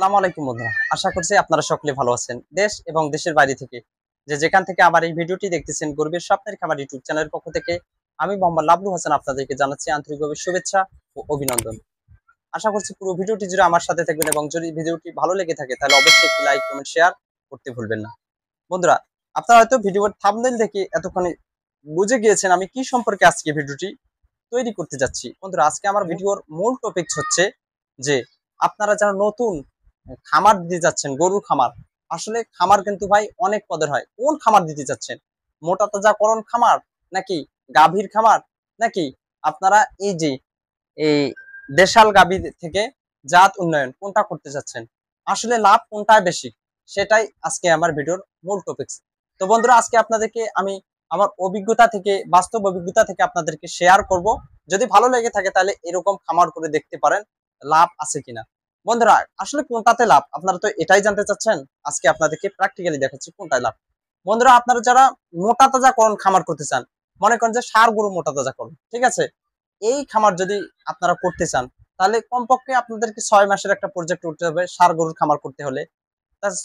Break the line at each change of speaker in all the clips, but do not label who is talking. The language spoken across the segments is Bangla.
আসসালামু আলাইকুম বন্ধুরা, আশা করছি আপনারা সকলে ভালো আছেন। দেশ এবং দেশের বাইরে থেকে যেখান থেকে আমার এই ভিডিওটি দেখতেছেন, গর্বের স্বপ্নের খামার ইউটিউব চ্যানেলের পক্ষ থেকে আমি মোহাম্মদ লাবলু হাসান আপনাদেরকে জানাচ্ছি আন্তরিকভাবে শুভেচ্ছা ও অভিনন্দন। আশা করছি পুরো ভিডিওটি জুড়ে আমার সাথে থাকবেন এবং যদি ভিডিওটি ভালো লেগে থাকে তাহলে অবশ্যই একটি লাইক, কমেন্ট, শেয়ার করতে ভুলবেন না। বন্ধুরা, আপনারা হয়তো ভিডিওর থাম্বনেল দেখে এতক্ষণে বুঝে গিয়েছেন আমি কি সম্পর্কে আজকে ভিডিওটি তৈরি করতে যাচ্ছি। বন্ধুরা, আজকে আমার ভিডিওর মূল টপিক হচ্ছে যে আপনারা যারা নতুন খামার দিতে যাচ্ছেন, গরুর খামার। আসলে খামার কিন্তু ভাই অনেক পদের হয়। কোন খামার দিতে যাচ্ছেন? মোটা তাজাকরণ খামার, নাকি গাভীর খামার, নাকি আপনারা এই যে এই দেশাল গাভী থেকে জাত উন্নয়ন কোনটা করতে যাচ্ছেন? আসলে লাভ কোনটায় বেশি, সেটাই আজকে আমার ভিডিওর মূল টপিকস। তো বন্ধুরা, আজকে আপনাদেরকে আমি আমার অভিজ্ঞতা থেকে, বাস্তব অভিজ্ঞতা থেকে আপনাদেরকে শেয়ার করব। যদি ভালো লেগে থাকে তাহলে এরকম খামার করে দেখতে পারেন, লাভ আছে কিনা। বন্ধুরা, আসলে কোনটাতে লাভ আপনারা তো এটাই জানতে চাচ্ছেন। আজকে আপনাদেরকে প্র্যাকটিক্যালি দেখাচ্ছি কোনটায় লাভ। বন্ধুরা, আপনারা যারা মোটা তাজাকরণ খামার করতে চান, মনে করেন যে ষাঁড় গরু মোটা তাজাকরণ, ঠিক আছে, এই খামার যদি আপনারা করতে চান তাহলে কমপক্ষে আপনাদেরকে 6 মাসের একটা প্রজেক্ট করতে হবে। ষাঁড় গরুর খামার করতে হলে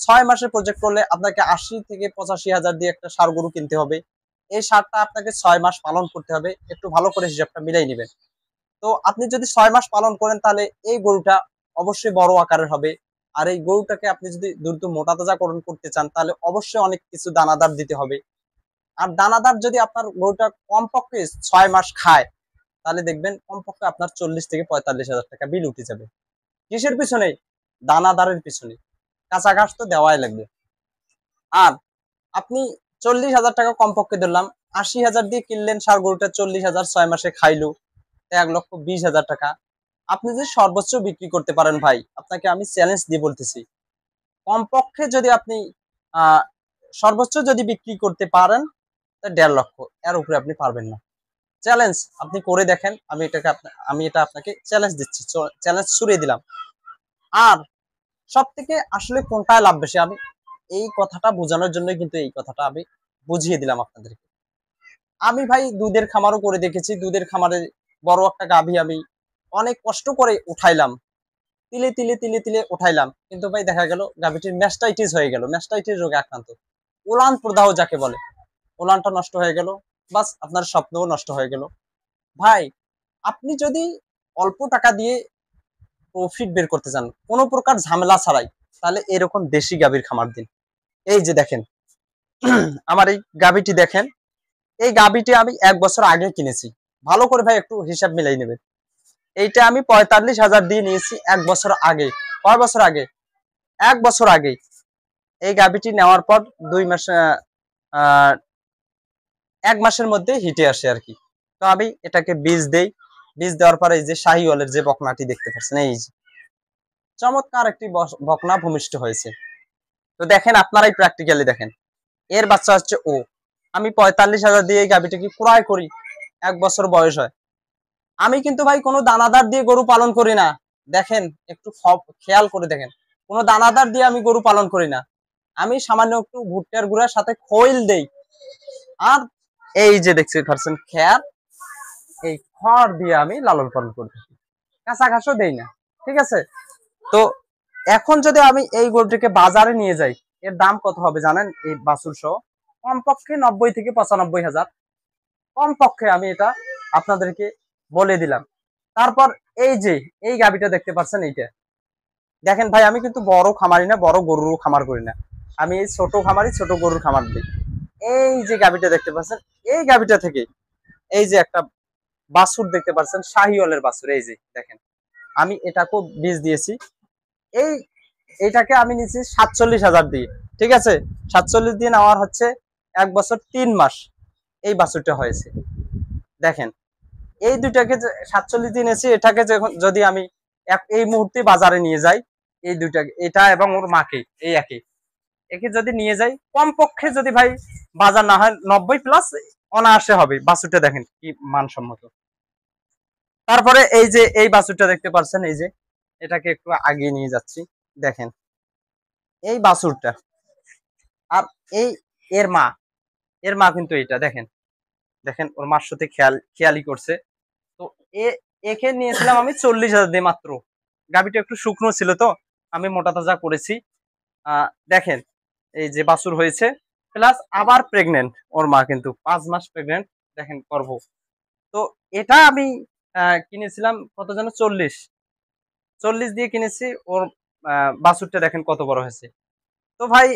6 মাসের প্রজেক্ট করলে আপনাকে 80 থেকে 85 হাজার দিয়ে একটা ষাঁড় গরু কিনতে হবে। এই ষাঁড়টা আপনাকে 6 মাস পালন করতে হবে। একটু ভালো করে হিসাবটা মিলাই নেবেন। তো আপনি যদি 6 মাস পালন করেন তাহলে এই গরুটা অবশ্যই বড় আকারের হবে। আর এই গরুটাকে আপনি যদি দ্রুত মোটা তাজাকরণ করতে চান তাহলে অবশ্যই অনেক কিছু দানাদার দিতে হবে। আর দানাদার যদি আপনার গরুটা কমপক্ষে 6 মাস খায় তাহলে দেখবেন কমপক্ষে আপনার 40 থেকে 45 হাজার টাকা বিল উঠে যাবে। কিসের পিছনে? দানাদারের পিছনে। কাঁচা ঘাস তো দেওয়াই লাগবে। আর আপনি 40 হাজার টাকা কমপক্ষে ধরলাম, 80 হাজার দিয়ে কিনলেন ষাঁড় গরুটা, 40 হাজার 6 মাসে খাইলো 1,20,000 টাকা। আপনি যদি সর্বোচ্চ বিক্রি করতে পারেন ভাই, আপনাকে আমি চ্যালেঞ্জ দিয়ে বলতেছি, কমপক্ষে যদি আপনি আহ সর্বোচ্চ যদি বিক্রি করতে পারেন তা 1,50,000, এর উপরে আপনি পারবেন না। চ্যালেঞ্জ, আপনি করে দেখেন। আমি এটা আপনাকে চ্যালেঞ্জ দিচ্ছি, চ্যালেঞ্জ ছুড়ে দিলাম। আর সব থেকে আসলে কোনটায় লাভ বেশি, আমি এই কথাটা বোঝানোর জন্য কিন্তু এই কথাটা আমি বুঝিয়ে দিলাম আপনাদেরকে। আমি ভাই দুধের খামারও করে দেখেছি। দুধের খামারে বড় একটা গাভী আমি অনেক কষ্ট করে উঠাইলাম, তিলে তিলে তিলে তিলে উঠাইলাম, কিন্তু ভাই দেখা গেল গাভীটির ম্যাস্টাইটিস হয়ে গেল, ম্যাস্টাইটিস রোগে আক্রান্ত। উলান প্রদাহ যাকে বলে, উলানটা নষ্ট হয়ে গেল। বাস, আপনার স্বপ্নও নষ্ট হয়ে গেল। ভাই, আপনি যদি অল্প টাকা দিয়ে প্রফিট বের করতে চান কোনো প্রকার ঝামেলা ছাড়াই, তাহলে এরকম দেশি গাভীর খামার দিন। এই যে দেখেন, আমার এই গাভীটি দেখেন। এই গাভীটি আমি 1 বছর আগে কিনেছি। ভালো করে ভাই একটু হিসাব মিলাই নেবেন। এইটা আমি 45 হাজার দিয়ে নিয়েছি 1 বছর আগে। কয় বছর আগে? 1 বছর আগে। এই গাভীটি নেওয়ার পর 2 মাস, 1 মাসের মধ্যে হিটে আসে আর কি। তো আমি এটাকে বীজ দেই। বীজ দেওয়ার পরে এই যে শাহিওয়ালের যে বকনাটি দেখতে পাচ্ছেন, এই যে চমৎকার একটি বকনা ভূমিষ্ঠ হয়েছে। তো দেখেন, আপনারাই প্র্যাকটিক্যালি দেখেন, এর বাচ্চা হচ্ছে ও। আমি 45 হাজার দিয়ে এই গাভীটাকে ক্রয় করি, 1 বছর বয়স হয়। আমি কিন্তু ভাই কোনো দানাদার দিয়ে গরু পালন করি না। দেখেন, একটু খেয়াল করে দেখেন, কোনো দানাদার দিয়ে আমি গরু পালন করি না। আমি সামান্য একটু ভুট্টার গুঁড়ার সাথে খৈল দেই। আর এই যে দেখতে পাচ্ছেন খ্যার, এই খড় দিয়ে আমি লালন পালন করি, কাঁচা ঘাসও দেই না। ঠিক আছে? তো এখন যদি আমি এই গরুটিকে বাজারে নিয়ে যাই, এর দাম কত হবে জানেন? এই বাছুর সহ কমপক্ষে 90 থেকে 95 হাজার, কমপক্ষে। আমি এটা আপনাদেরকে বলে দিলাম। তারপর এই যে এই গাভীটা দেখতে পাচ্ছেন, এইটা দেখেন ভাই, আমি কিন্তু বড় খামারি না, বড় গরুর খামার করি না। আমি এই ছোট খামারি, ছোট গরুর খামার দিই। এই যে গাভীটা দেখতে পাচ্ছেন, এই গাভীটা থেকে এই যে একটা বাছুর দেখতে পাচ্ছেন, শাহিওয়ালের বাছুর। এই যে দেখেন, আমি এটাকেও বীজ দিয়েছি। এই এইটাকে আমি নিচ্ছি 47 হাজার দিয়ে। ঠিক আছে? 47 দিয়ে নেওয়ার হচ্ছে 1 বছর 3 মাস এই বাছুরটা হয়েছে। দেখেন, এই দুইটাকে 47 দিন এসে এটাকে যখন যদি আমি এই মুহূর্তে বাজারে নিয়ে যাই, এই দুইটাকে, এটা এবং ওর মাকে, এই একই একে যদি নিয়ে যাই, কমপক্ষে যদি ভাই বাজার না হয় 90+ অনায়াসে হবে। বাছুরটা দেখেন কি মানসম্মত। তারপরে এই যে এই বাছুরটা দেখতে পাচ্ছেন, এই যে এটাকে একটু আগিয়ে নিয়ে যাচ্ছি। দেখেন এই বাছুরটা, আর এই এর মা, এর মা কিন্তু এটা দেখেন, দেখেন ওর মার সাথে খেয়ালি করছে। তো একে নিয়েছিলাম আমি 40 হাজার দিয়ে মাত্র। গাভীটা একটু শুকনো ছিল, তো আমি মোটা তাজা করেছি। দেখেন এই যে বাছুর হয়েছে, প্লাস আবার প্রেগনেন্ট, ওর মা কিন্তু 5 মাস প্রেগনেন্ট, দেখেন গর্ভ। তো এটা আমি কিনেছিলাম কত যেন 40 দিয়ে কিনেছি। ওর বাছুরটা দেখেন কত বড় হয়েছে। তো ভাই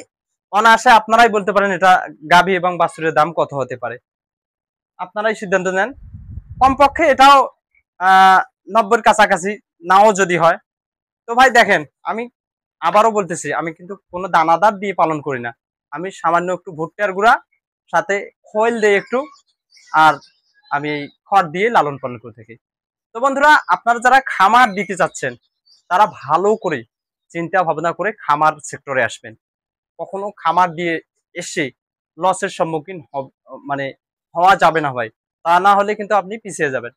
অনায়াসে আপনারাই বলতে পারেন এটা গাভী এবং বাছুরের দাম কত হতে পারে, আপনারাই সিদ্ধান্ত নেন। কমপক্ষে এটাও 90-র কাছাকাছি নাও যদি হয়। তো ভাই দেখেন, আমি আবারও বলতেছি, আমি কিন্তু কোনো দানাদার দিয়ে পালন করি না। আমি সামান্য একটু ভুট্টার গুঁড়া, সাথে খৈল দিয়ে একটু, আর আমি এই খড় দিয়ে লালন পালন করে থাকি। তো বন্ধুরা, আপনারা যারা খামার দিতে চাচ্ছেন তারা ভালো করে চিন্তা ভাবনা করে খামার সেক্টরে আসবেন। কখনো খামার দিয়ে এসে লসের সম্মুখীন মানে হওয়া যাবে না ভাই। তা না হলে কিন্তু আপনি পিছিয়ে যাবেন।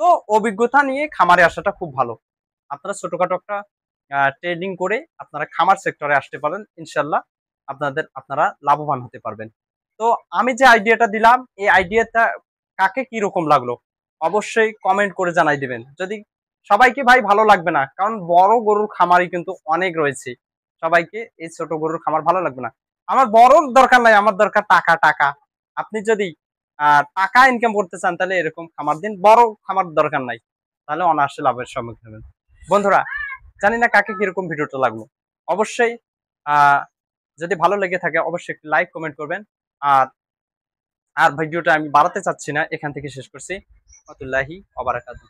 তো অভিজ্ঞতা নিয়ে খামারে আসাটা খুব ভালো। আপনারা ছোটখাটো একটা ট্রেডিং করে আপনারা খামার সেক্টরে আসতে পারেন, ইনশাল্লাহ আপনারা লাভবান হতে পারবেন। তো আমি যে আইডিয়াটা দিলাম, এই আইডিয়াটা কাকে কি রকম লাগলো অবশ্যই কমেন্ট করে জানাই দিবেন। যদি সবাইকে ভাই ভালো লাগবে না, কারণ বড় গরুর খামারই কিন্তু অনেক রয়েছে, সবাইকে এই ছোট গরুর খামার ভালো লাগবে না। আমার বড় দরকার নাই, আমার দরকার টাকা টাকা। আপনি যদি টাকা ইনকাম করতে চান তাহলে এরকম খামার দিন, বড় খামার দরকার নাই, তাহলে অনায়াসে লাভের সম্মুখীন হবেন। বন্ধুরা, জানি না কাকে কিরকম ভিডিওটা লাগলো, অবশ্যই যদি ভালো লেগে থাকে অবশ্যই একটি লাইক কমেন্ট করবেন। আর আর ভিডিওটা আমি বাড়াতে চাচ্ছি না, এখান থেকে শেষ করছি। ওয়া বারাকাতুহু।